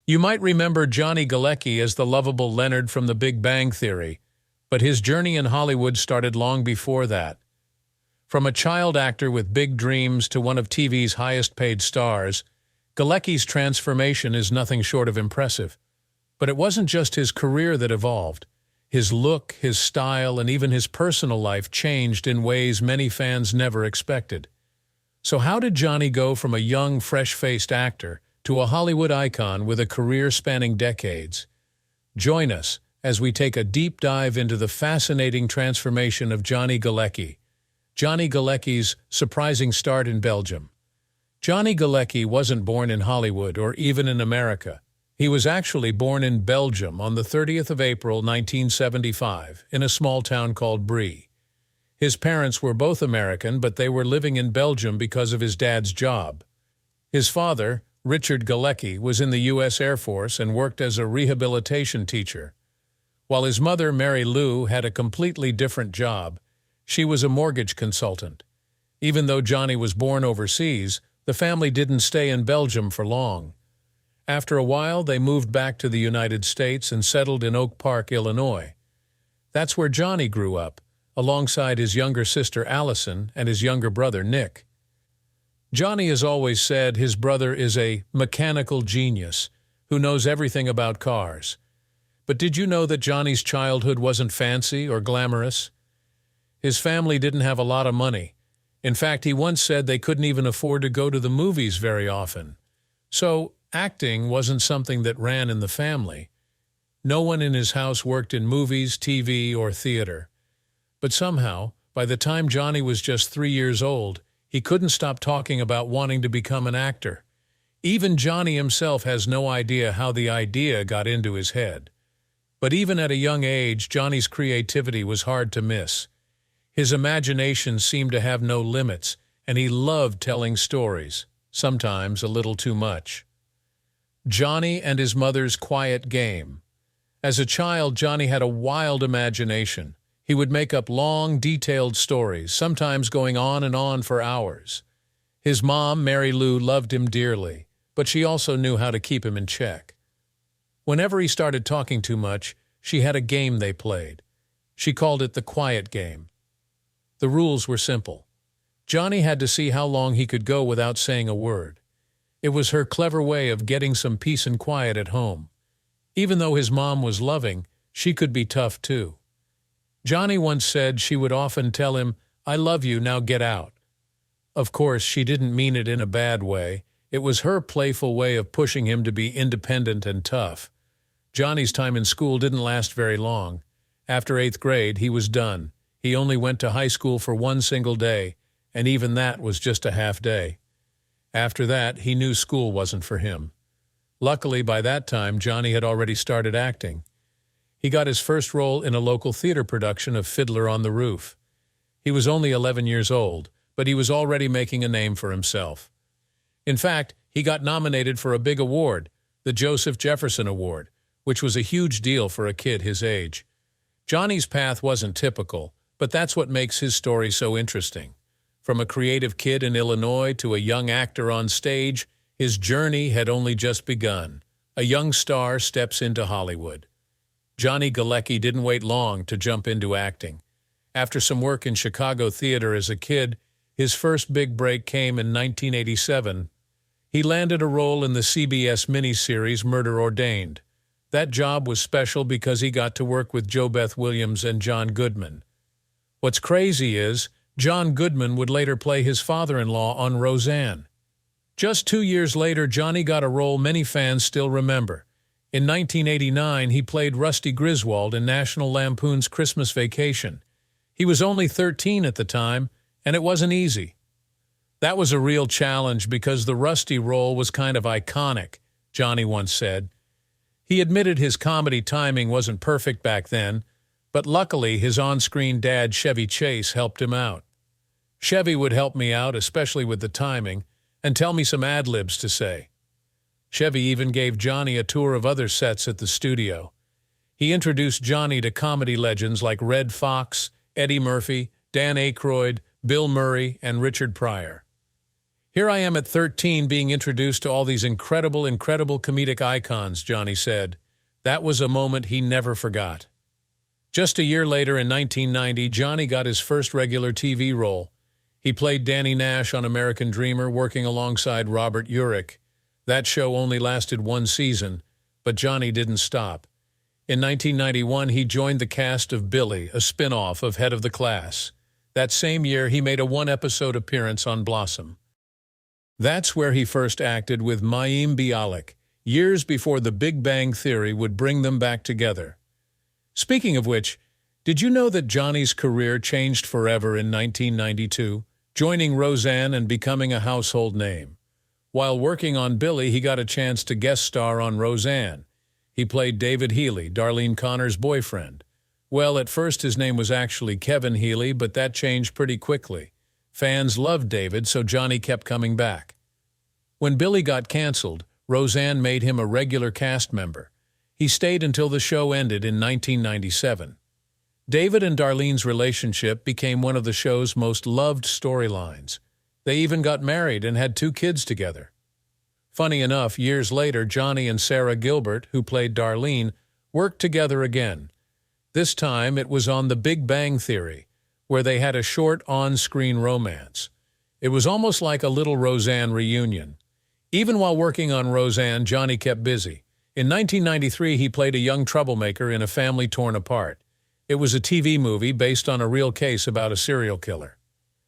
You might remember Johnny Galecki as the lovable Leonard from The Big Bang Theory, but his journey in Hollywood started long before that. From a child actor with big dreams to one of TV's highest-paid stars, Galecki's transformation is nothing short of impressive. But it wasn't just his career that evolved. His look, his style, and even his personal life changed in ways many fans never expected. So how did Johnny go from a young, fresh-faced actor to a Hollywood icon with a career spanning decades? Join us as we take a deep dive into the fascinating transformation of Johnny Galecki. Johnny Galecki's surprising start in Belgium. Johnny Galecki wasn't born in Hollywood or even in America. He was actually born in Belgium on the 30th of April, 1975, in a small town called Brie. His parents were both American, but they were living in Belgium because of his dad's job. His father, Richard Galecki, was in the U.S. Air Force and worked as a rehabilitation teacher, while his mother, Mary Lou, had a completely different job. She was a mortgage consultant. Even though Johnny was born overseas, the family didn't stay in Belgium for long. After a while, they moved back to the United States and settled in Oak Park, Illinois. That's where Johnny grew up, alongside his younger sister Allison and his younger brother Nick. Johnny has always said his brother is a mechanical genius who knows everything about cars. But did you know that Johnny's childhood wasn't fancy or glamorous? His family didn't have a lot of money. In fact, he once said they couldn't even afford to go to the movies very often. So, acting wasn't something that ran in the family. No one in his house worked in movies, TV, or theater. But somehow, by the time Johnny was just 3 years old, he couldn't stop talking about wanting to become an actor. Even Johnny himself has no idea how the idea got into his head. But even at a young age, Johnny's creativity was hard to miss. His imagination seemed to have no limits, and he loved telling stories, sometimes a little too much. Johnny and his mother's quiet game. As a child, Johnny had a wild imagination. He would make up long, detailed stories, sometimes going on and on for hours. His mom, Mary Lou, loved him dearly, but she also knew how to keep him in check. Whenever he started talking too much, she had a game they played. She called it the quiet game. The rules were simple. Johnny had to see how long he could go without saying a word. It was her clever way of getting some peace and quiet at home. Even though his mom was loving, she could be tough too. Johnny once said she would often tell him, "I love you, now get out." Of course, she didn't mean it in a bad way. It was her playful way of pushing him to be independent and tough. Johnny's time in school didn't last very long. After 8th grade, he was done. He only went to high school for one single day, and even that was just a half day. After that, he knew school wasn't for him. Luckily, by that time, Johnny had already started acting. He got his first role in a local theater production of Fiddler on the Roof. He was only 11 years old, but he was already making a name for himself. In fact, he got nominated for a big award, the Joseph Jefferson Award, which was a huge deal for a kid his age. Johnny's path wasn't typical, but that's what makes his story so interesting. From a creative kid in Illinois to a young actor on stage, his journey had only just begun. A young star steps into Hollywood. Johnny Galecki didn't wait long to jump into acting. After some work in Chicago theater as a kid, his first big break came in 1987. He landed a role in the CBS miniseries Murder Ordained. That job was special because he got to work with JoBeth Williams and John Goodman. What's crazy is, John Goodman would later play his father-in-law on Roseanne. Just 2 years later, Johnny got a role many fans still remember. In 1989, he played Rusty Griswold in National Lampoon's Christmas Vacation. He was only 13 at the time, and it wasn't easy. That was a real challenge because the Rusty role was kind of iconic, Johnny once said. He admitted his comedy timing wasn't perfect back then, but luckily his on-screen dad, Chevy Chase, helped him out. Chevy would help me out, especially with the timing, and tell me some ad-libs to say. Chevy even gave Johnny a tour of other sets at the studio. He introduced Johnny to comedy legends like Red Fox, Eddie Murphy, Dan Aykroyd, Bill Murray, and Richard Pryor. Here I am at 13 being introduced to all these incredible comedic icons, Johnny said. That was a moment he never forgot. Just a year later, in 1990, Johnny got his first regular TV role. He played Danny Nash on American Dreamer, working alongside Robert Urich. That show only lasted one season, but Johnny didn't stop. In 1991, he joined the cast of Billy, a spin-off of Head of the Class. That same year, he made a one-episode appearance on Blossom. That's where he first acted with Mayim Bialik, years before The Big Bang Theory would bring them back together. Speaking of which, did you know that Johnny's career changed forever in 1992, joining Roseanne and becoming a household name? While working on Billy, he got a chance to guest star on Roseanne. He played David Healy, Darlene Connor's boyfriend. Well, at first his name was actually Kevin Healy, but that changed pretty quickly. Fans loved David, so Johnny kept coming back. When Billy got canceled, Roseanne made him a regular cast member. He stayed until the show ended in 1997. David and Darlene's relationship became one of the show's most loved storylines. They even got married and had 2 kids together. Funny enough, years later, Johnny and Sarah Gilbert, who played Darlene, worked together again. This time it was on The Big Bang Theory, where they had a short on-screen romance. It was almost like a little Roseanne reunion. Even while working on Roseanne, Johnny kept busy. In 1993, he played a young troublemaker in A Family Torn Apart. It was a TV movie based on a real case about a serial killer.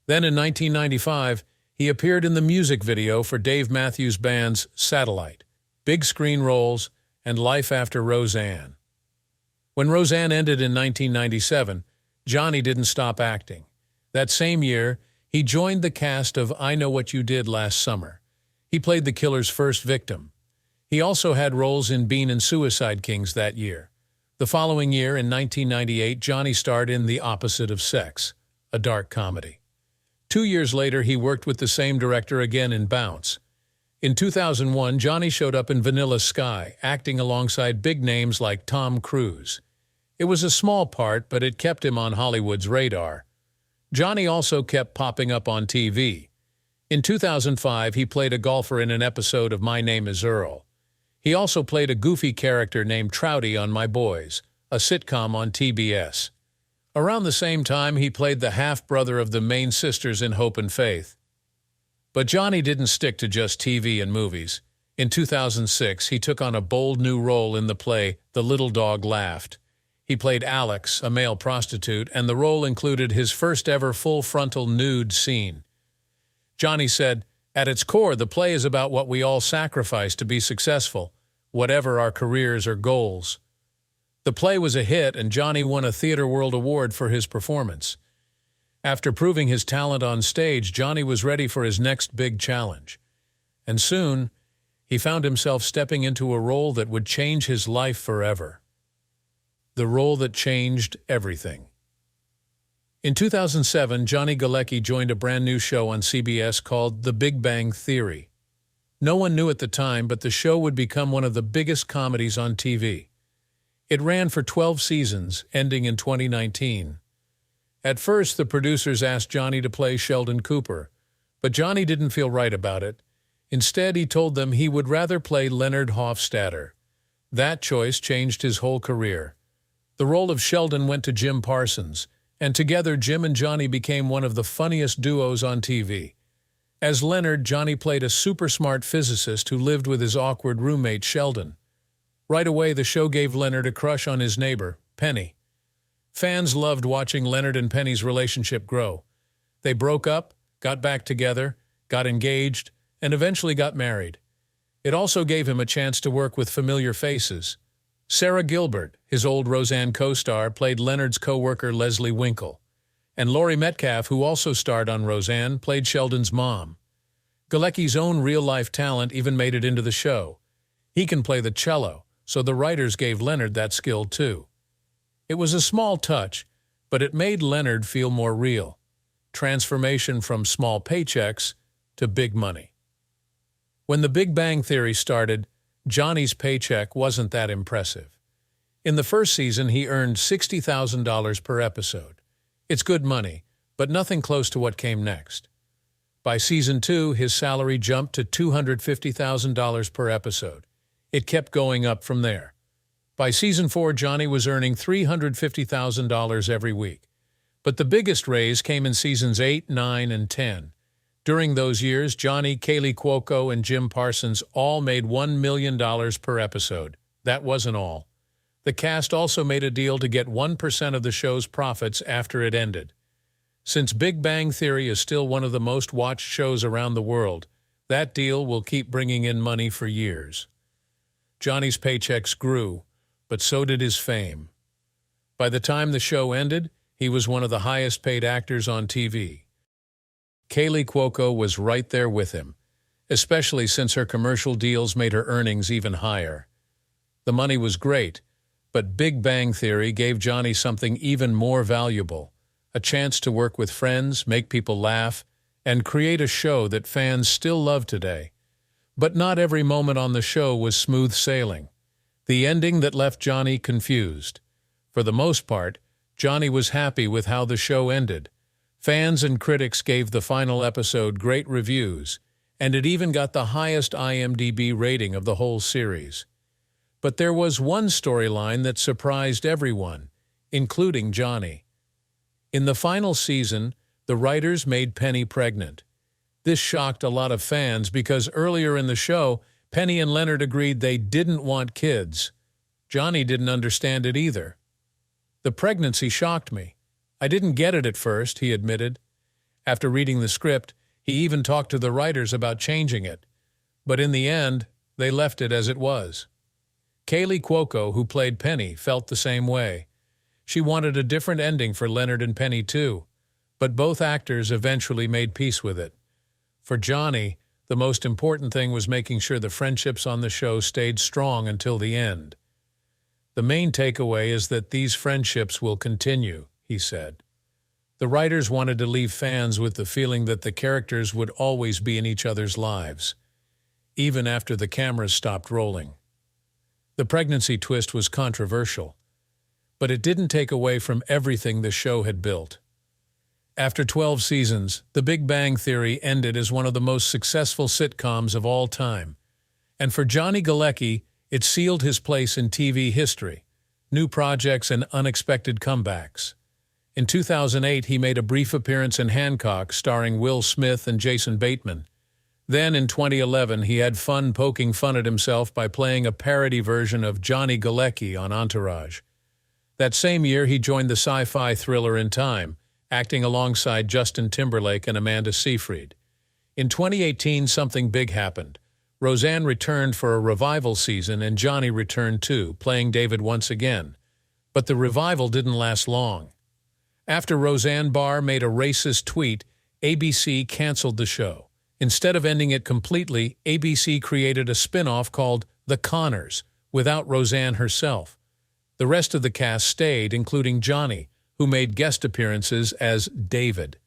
Then in 1995, he appeared in the music video for Dave Matthews Band's Satellite, big screen roles, and Life After Roseanne. When Roseanne ended in 1997, Johnny didn't stop acting. That same year, he joined the cast of I Know What You Did Last Summer. He played the killer's first victim. He also had roles in Bean and Suicide Kings that year. The following year, in 1998, Johnny starred in The Opposite of Sex, a dark comedy. 2 years later, he worked with the same director again in Bounce. In 2001, Johnny showed up in Vanilla Sky, acting alongside big names like Tom Cruise. It was a small part, but it kept him on Hollywood's radar. Johnny also kept popping up on TV. In 2005, he played a golfer in an episode of My Name is Earl. He also played a goofy character named Trouty on My Boys, a sitcom on TBS. Around the same time, he played the half-brother of the main sisters in Hope and Faith. But Johnny didn't stick to just TV and movies. In 2006, he took on a bold new role in the play The Little Dog Laughed. He played Alex, a male prostitute, and the role included his first-ever full-frontal nude scene. Johnny said, "At its core, the play is about what we all sacrifice to be successful, whatever our careers or goals." The play was a hit, and Johnny won a Theatre World Award for his performance. After proving his talent on stage, Johnny was ready for his next big challenge. And soon, he found himself stepping into a role that would change his life forever. The role that changed everything. In 2007, Johnny Galecki joined a brand new show on CBS called The Big Bang Theory. No one knew at the time, but the show would become one of the biggest comedies on TV. It ran for 12 seasons, ending in 2019. At first, the producers asked Johnny to play Sheldon Cooper, but Johnny didn't feel right about it. Instead, he told them he would rather play Leonard Hofstadter. That choice changed his whole career. The role of Sheldon went to Jim Parsons, and together Jim and Johnny became one of the funniest duos on TV. As Leonard, Johnny played a super-smart physicist who lived with his awkward roommate Sheldon. Right away, the show gave Leonard a crush on his neighbor, Penny. Fans loved watching Leonard and Penny's relationship grow. They broke up, got back together, got engaged, and eventually got married. It also gave him a chance to work with familiar faces. Sarah Gilbert, his old Roseanne co-star, played Leonard's co-worker Leslie Winkle. And Laurie Metcalf, who also starred on Roseanne, played Sheldon's mom. Galecki's own real-life talent even made it into the show. He can play the cello, so the writers gave Leonard that skill too. It was a small touch, but it made Leonard feel more real. Transformation from small paychecks to big money. When The Big Bang Theory started, Johnny's paycheck wasn't that impressive. In the first season, he earned $60,000 per episode. It's good money, but nothing close to what came next. By season 2, his salary jumped to $250,000 per episode. It kept going up from there. By season 4, Johnny was earning $350,000 every week. But the biggest raise came in seasons 8, 9, and 10. During those years, Johnny, Kaley Cuoco, and Jim Parsons all made $1 million per episode. That wasn't all. The cast also made a deal to get 1% of the show's profits after it ended. Since Big Bang Theory is still one of the most watched shows around the world, that deal will keep bringing in money for years. Johnny's paychecks grew, but so did his fame. By the time the show ended, he was one of the highest-paid actors on TV. Kaley Cuoco was right there with him, especially since her commercial deals made her earnings even higher. The money was great, but Big Bang Theory gave Johnny something even more valuable, a chance to work with friends, make people laugh, and create a show that fans still love today. But not every moment on the show was smooth sailing. The ending that left Johnny confused. For the most part, Johnny was happy with how the show ended. Fans and critics gave the final episode great reviews, and it even got the highest IMDb rating of the whole series. But there was one storyline that surprised everyone, including Johnny. In the final season, the writers made Penny pregnant. This shocked a lot of fans because earlier in the show, Penny and Leonard agreed they didn't want kids. Johnny didn't understand it either. "The pregnancy shocked me. I didn't get it at first," he admitted. After reading the script, he even talked to the writers about changing it. But in the end, they left it as it was. Kaley Cuoco, who played Penny, felt the same way. She wanted a different ending for Leonard and Penny too, but both actors eventually made peace with it. For Johnny, the most important thing was making sure the friendships on the show stayed strong until the end. "The main takeaway is that these friendships will continue," he said. The writers wanted to leave fans with the feeling that the characters would always be in each other's lives, even after the cameras stopped rolling. The pregnancy twist was controversial, but it didn't take away from everything the show had built. After 12 seasons, The Big Bang Theory ended as one of the most successful sitcoms of all time. And for Johnny Galecki, it sealed his place in TV history, new projects and unexpected comebacks. In 2008, he made a brief appearance in Hancock, starring Will Smith and Jason Bateman. Then, in 2011, he had fun poking fun at himself by playing a parody version of Johnny Galecki on Entourage. That same year, he joined the sci-fi thriller In Time, acting alongside Justin Timberlake and Amanda Seyfried. In 2018, something big happened. Roseanne returned for a revival season, and Johnny returned too, playing David once again. But the revival didn't last long. After Roseanne Barr made a racist tweet, ABC canceled the show. Instead of ending it completely, ABC created a spin-off called The Conners, without Roseanne herself. The rest of the cast stayed, including Johnny, who made guest appearances as David.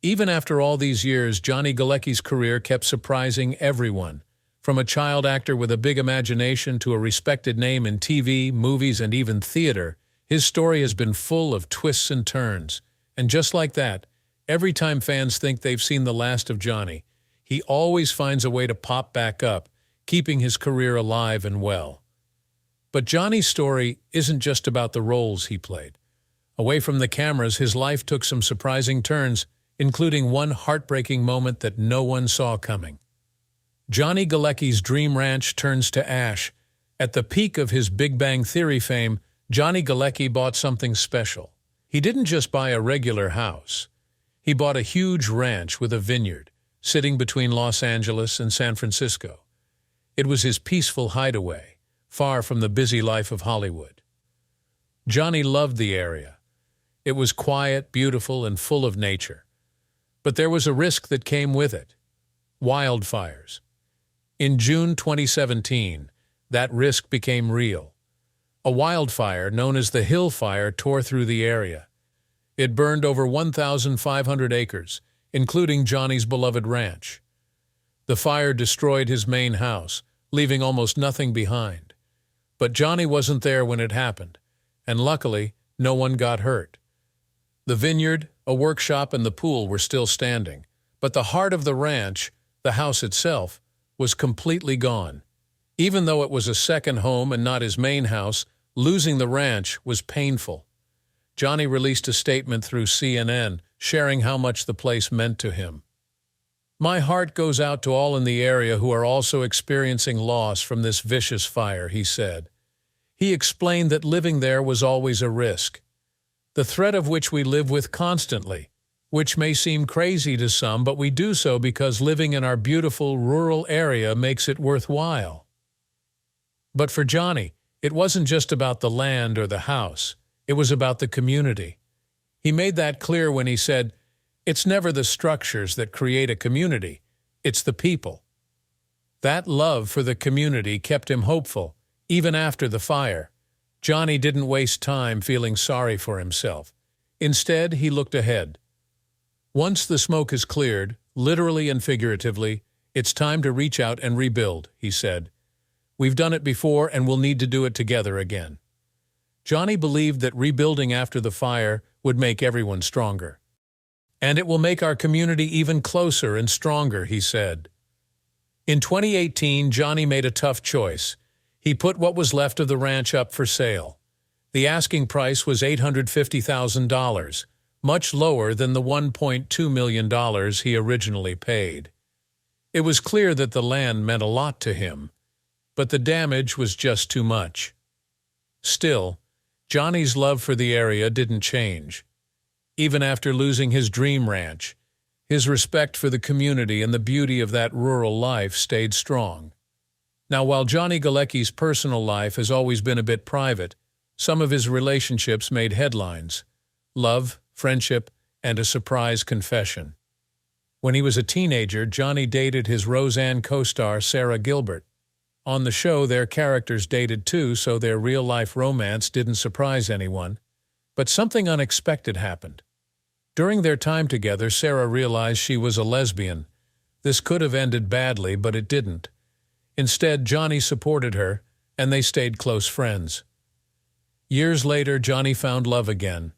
Even after all these years, Johnny Galecki's career kept surprising everyone. From a child actor with a big imagination to a respected name in TV, movies, and even theater, his story has been full of twists and turns. And just like that, every time fans think they've seen the last of Johnny, he always finds a way to pop back up, keeping his career alive and well. But Johnny's story isn't just about the roles he played. Away from the cameras, his life took some surprising turns, including one heartbreaking moment that no one saw coming. Johnny Galecki's dream ranch turns to ash. At the peak of his Big Bang Theory fame, Johnny Galecki bought something special. He didn't just buy a regular house. He bought a huge ranch with a vineyard, sitting between Los Angeles and San Francisco. It was his peaceful hideaway, far from the busy life of Hollywood. Johnny loved the area. It was quiet, beautiful, and full of nature. But there was a risk that came with it: wildfires. In June 2017, that risk became real. A wildfire known as the Hill Fire tore through the area. It burned over 1,500 acres, including Johnny's beloved ranch. The fire destroyed his main house, leaving almost nothing behind. But Johnny wasn't there when it happened, and luckily, no one got hurt. The vineyard, a workshop, and the pool were still standing, But the heart of the ranch, the house itself, was completely gone. Even though it was a second home and not his main house, losing the ranch was painful. Johnny released a statement through CNN, sharing how much the place meant to him. "My heart goes out to all in the area who are also experiencing loss from this vicious fire," he said. He explained that living there was always a risk, the threat of which we live with constantly, which may seem crazy to some, but we do so because living in our beautiful rural area makes it worthwhile. But for Johnny, it wasn't just about the land or the house. It was about the community. He made that clear when he said, "It's never the structures that create a community, it's the people." That love for the community kept him hopeful, even after the fire. Johnny didn't waste time feeling sorry for himself. Instead, he looked ahead. "Once the smoke is cleared, literally and figuratively, it's time to reach out and rebuild," he said. "We've done it before and we'll need to do it together again." Johnny believed that rebuilding after the fire would make everyone stronger. "And it will make our community even closer and stronger," he said. In 2018, Johnny made a tough choice. He put what was left of the ranch up for sale. The asking price was $850,000, much lower than the $1.2 million he originally paid. It was clear that the land meant a lot to him, but the damage was just too much. Still, Johnny's love for the area didn't change. Even after losing his dream ranch, his respect for the community and the beauty of that rural life stayed strong. Now, while Johnny Galecki's personal life has always been a bit private, some of his relationships made headlines: love, friendship, and a surprise confession. When he was a teenager, Johnny dated his Roseanne co-star Sarah Gilbert. On the show, their characters dated too, so their real-life romance didn't surprise anyone. But something unexpected happened. During their time together, Sarah realized she was a lesbian. This could have ended badly, but it didn't. Instead, Johnny supported her, and they stayed close friends. Years later, Johnny found love again,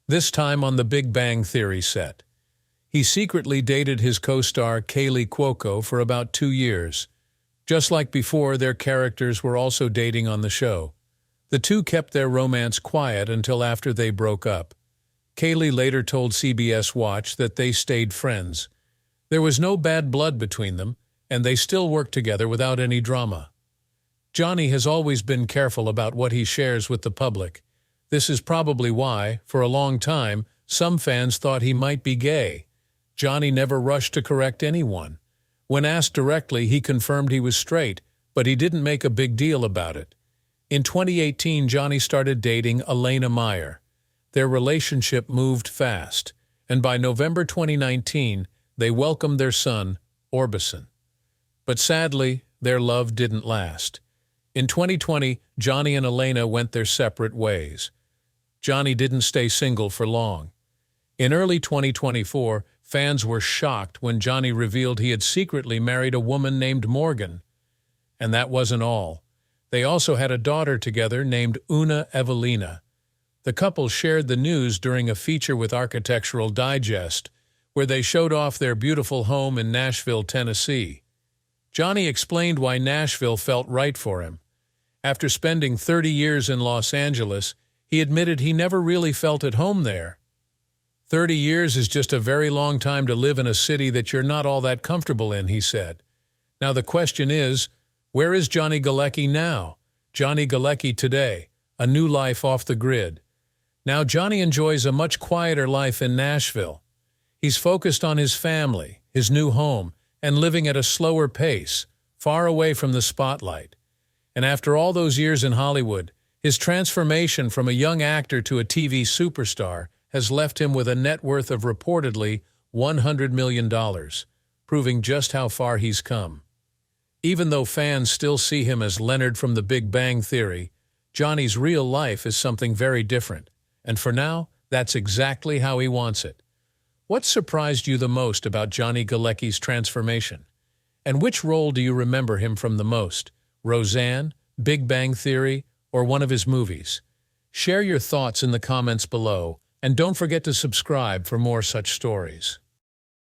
this time on the Big Bang Theory set. He secretly dated his co-star Kaley Cuoco for about 2 years. Just like before, their characters were also dating on the show. The two kept their romance quiet until after they broke up. Kaley later told CBS Watch that they stayed friends. There was no bad blood between them, and they still worked together without any drama. Johnny has always been careful about what he shares with the public. This is probably why, for a long time, some fans thought he might be gay. Johnny never rushed to correct anyone. When asked directly, he confirmed he was straight, but he didn't make a big deal about it. In 2018, Johnny started dating Elena Meyer. Their relationship moved fast, and by November 2019, they welcomed their son, Orbison. But sadly, their love didn't last. In 2020, Johnny and Elena went their separate ways. Johnny didn't stay single for long. In early 2024, fans were shocked when Johnny revealed he had secretly married a woman named Morgan. And that wasn't all. They also had a daughter together named Una Evelina. The couple shared the news during a feature with Architectural Digest, where they showed off their beautiful home in Nashville, Tennessee. Johnny explained why Nashville felt right for him. After spending 30 years in Los Angeles, he admitted he never really felt at home there. 30 years is just a very long time to live in a city that you're not all that comfortable in, he said. Now the question is, where is Johnny Galecki now? Johnny Galecki today, a new life off the grid. Now Johnny enjoys a much quieter life in Nashville. He's focused on his family, his new home, and living at a slower pace, far away from the spotlight. And after all those years in Hollywood, his transformation from a young actor to a TV superstar has left him with a net worth of reportedly $100 million, proving just how far he's come. Even though fans still see him as Leonard from The Big Bang Theory, Johnny's real life is something very different. And for now, that's exactly how he wants it. What surprised you the most about Johnny Galecki's transformation? And which role do you remember him from the most? Roseanne, Big Bang Theory, or one of his movies? Share your thoughts in the comments below, and don't forget to subscribe for more such stories.